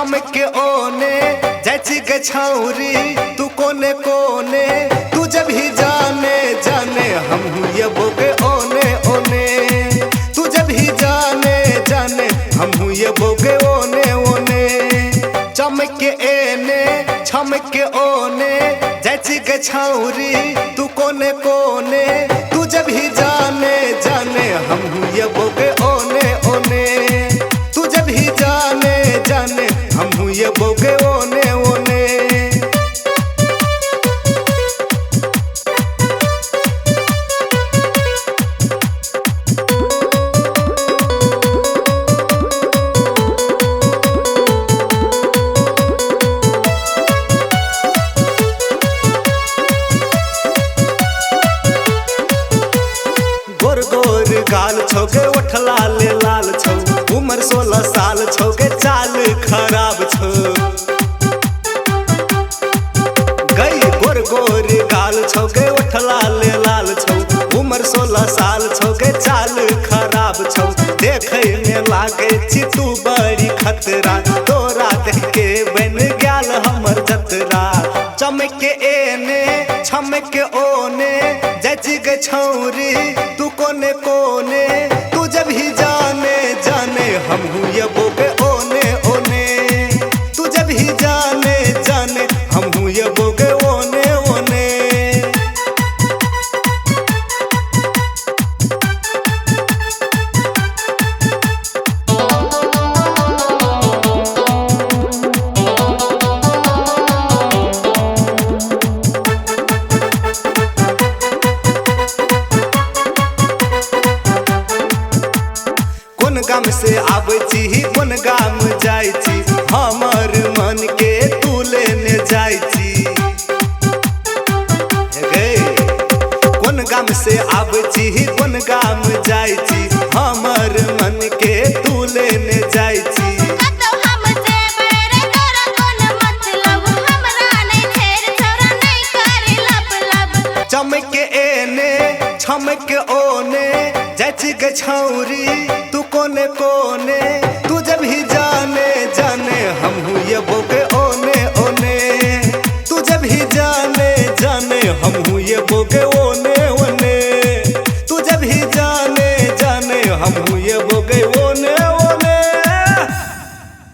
छमक के ओने जैसी के छौरी तू कोने कोने तू जब ही जाने जाने हम ये बोगे ओने ओने तू जब ही जाने जाने हम ये बोगे ओने ओने चमक के एने छमक के ओने जैसी के छौरी तू कोने कोने तू जब ही जाने जाने हम ये बोगे ओने ओने तू जब ही जाने जाने हम ये बोगे ओने ओने गोर गोर गाल छोगे ओठ लाल लाल छौ उम्र 16 साल छोगे चाल खराब छौ गई गोर गोर गाल छोगे ओठ लाल लाल छौ उम्र 16 साल छोगे चाल खराब छौ देखे में लागे छी तू बड़ी खतरा तोरा देख के बन गेल हमर जतरा चमक के एने छमक के ओने जची के छौरी तू कोने कोने तू जब ही जाने जाने हम ये बोगे ओने ओने तू जब ही जाने जाने हम ये बोगे ओने ओने कोन गाम से आबै छी कोन गाम जाइ छी हमर मन के तू लेने जाइ छी गे कोन गाम से आबै छी कोन गाम जाइ छी हमर मन के तू लेने जाइ छी चमक के एने छमक के ओने जैसी के छौरी तू कोने कोने तू जब ही जाने जाने हम ये बोगे ओने ओने तू जब ही जाने जाने हम ये बोगे